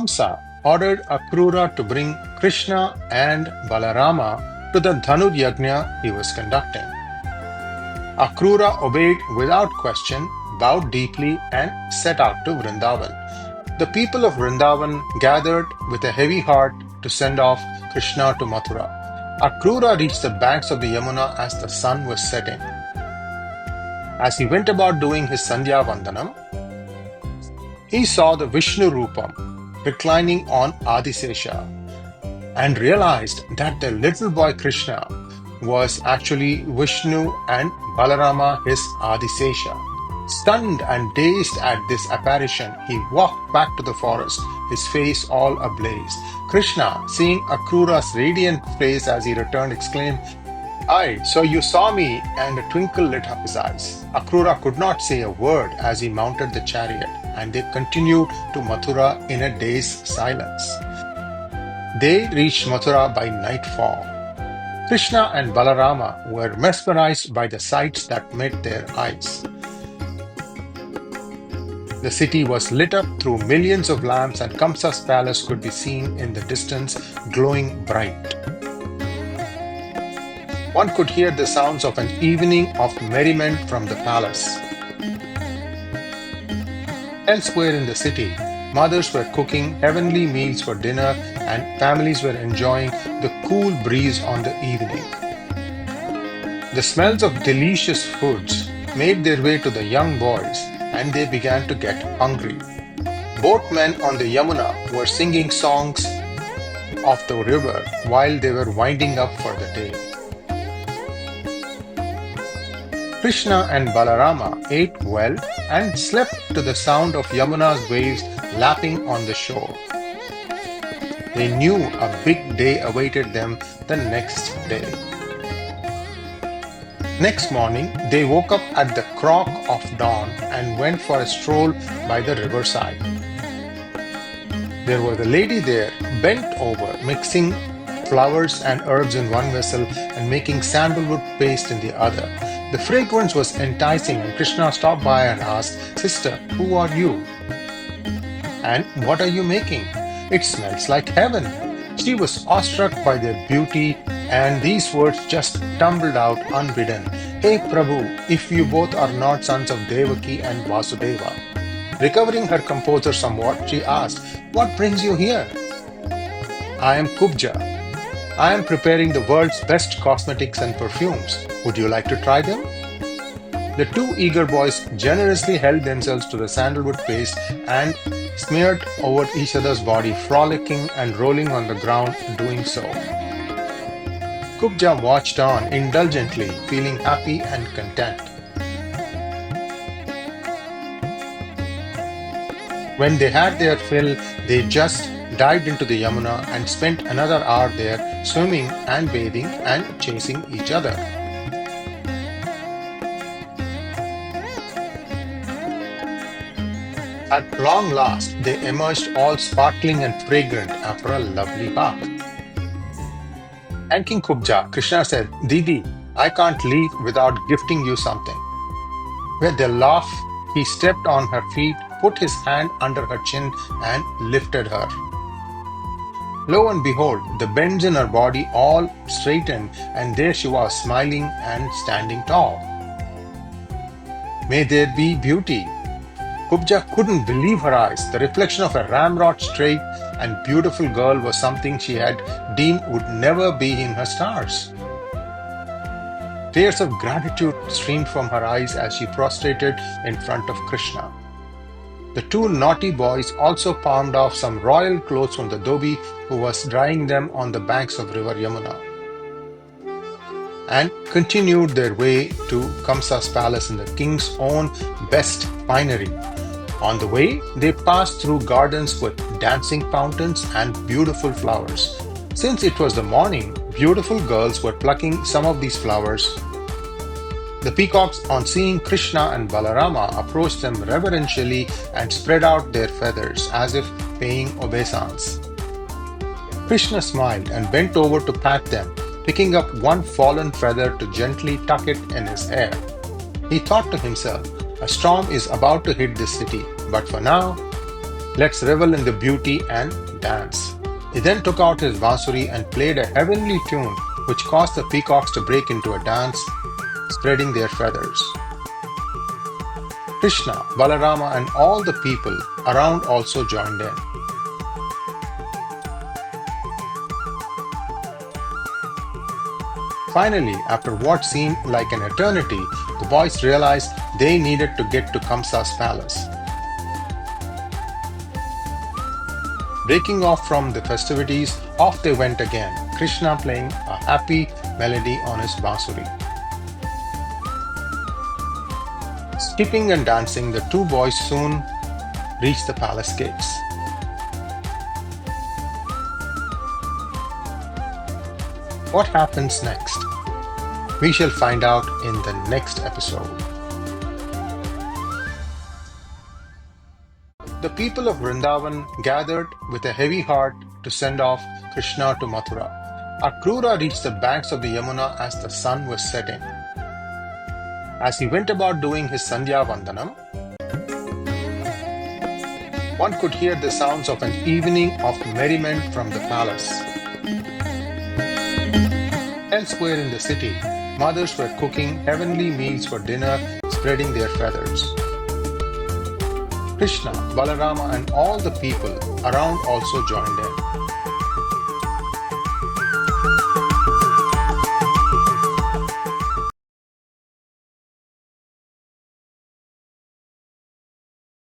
Kamsa ordered 𝗥𝗘𝗙𝗏 to bring Krishna and Balarama to the 𝗤𝗏𝗙 he was conducting. 𝗥𝗘𝗙𝗏 obeyed without question, bowed deeply, and set out to Vrindavan. The people of Vrindavan gathered with a heavy heart to send off Krishna to Mathura. 𝗥𝗘𝗙𝗏 reached the banks of the Yamuna as the sun was setting. As he went about doing his Sandhya Vandanam, he saw the Vishnu Rupam reclining on Adisesha and realized that the little boy Krishna was actually Vishnu and Balarama, his Adisesha. Stunned and dazed at this apparition, he walked back to the forest, his face all ablaze. Krishna, seeing 𝗥𝗘𝗙𝗏's radiant face as he returned, exclaimed, "Aye, so you saw me," and a twinkle lit up his eyes. 𝗥𝗘𝗙𝗏 could not say a word as he mounted the chariot, and they continued to Mathura in a day's silence. They reached Mathura by nightfall. Krishna and Balarama were mesmerized by the sights that met their eyes. The city was lit up through millions of lamps, and Kamsa's palace could be seen in the distance, glowing bright. One could hear the sounds of an evening of merriment from the palace. Elsewhere in the city, mothers were cooking heavenly meals for dinner, and families were enjoying the cool breeze on the evening. The smells of delicious foods made their way to the young boys, and they began to get hungry. Boatmen on the Yamuna were singing songs of the river while they were winding up for the day. Krishna and Balarama ate well and slept to the sound of Yamuna's waves lapping on the shore. They knew a big day awaited them the next day. Next morning, they woke up at the crock of dawn and went for a stroll by the riverside. There was a lady there, bent over, mixing flowers and herbs in one vessel and making sandalwood paste in the other. The fragrance was enticing, and Krishna stopped by and asked, "Sister, who are you? And what are you making? It smells like heaven." She was awestruck by their beauty, and these words just tumbled out unbidden. "Hey Prabhu, if you both are not sons of 𝗤𝗏𝗏 and Vasudeva." Recovering her composure somewhat, she asked, "What brings you here?" "I am 𝗤𝗏𝗏. I am preparing the world's best cosmetics and perfumes. Would you like to try them?" The two eager boys generously held themselves to the sandalwood paste and smeared over each other's body, frolicking and rolling on the ground doing so. 𝗤𝗏𝗏 watched on indulgently, feeling happy and content. When they had their fill, they just dived into the Yamuna and spent another hour there, swimming and bathing and chasing each other. At long last, they emerged all sparkling and fragrant after a lovely bath. Thanking 𝗤𝗏𝗏, Krishna said, "Didi, I can't leave without gifting you something." With a laugh, he stepped on her feet, put his hand under her chin, and lifted her. Lo and behold, the bends in her body all straightened, and there she was, smiling and standing tall. May there be beauty. 𝗤𝗏𝗏 couldn't believe her eyes. The reflection of a ramrod straight and beautiful girl was something she had deemed would never be in her stars. Tears of gratitude streamed from her eyes as she prostrated in front of Krishna. The two naughty boys also palmed off some royal clothes from the dhobi, who was drying them on the banks of river Yamuna, and continued their way to Kamsa's palace in the king's own best finery. On the way, they passed through gardens with dancing fountains and beautiful flowers. Since it was the morning, beautiful girls were plucking some of these flowers. The peacocks, on seeing Krishna and Balarama, approached them reverentially and spread out their feathers as if paying obeisance. Krishna smiled and bent over to pat them, picking up one fallen feather to gently tuck it in his hair. He thought to himself, "A storm is about to hit this city, but for now, Let's revel in the beauty and dance. He then took out his bansuri and played a heavenly tune which caused the peacocks to break into a dance, spreading their feathers. Krishna, Balarama and all the people around also joined in. Finally, after what seemed like an eternity, the boys realized they needed to get to Kamsa's palace. Breaking off from the festivities, off they went again, Krishna playing a happy melody on his bansuri. Skipping and dancing, the two boys soon reached the palace gates. What happens next? We shall find out in the next episode. The people of Vrindavan gathered with a heavy heart to send off Krishna to Mathura. 𝗥𝗘𝗙𝗏 reached the banks of the Yamuna as the sun was setting. As he went about doing his Sandhya Vandanam, one could hear the sounds of an evening of merriment from the palace. Elsewhere in the city, mothers were cooking heavenly meals for dinner, spreading their feathers. Krishna, Balarama and all the people around also joined in.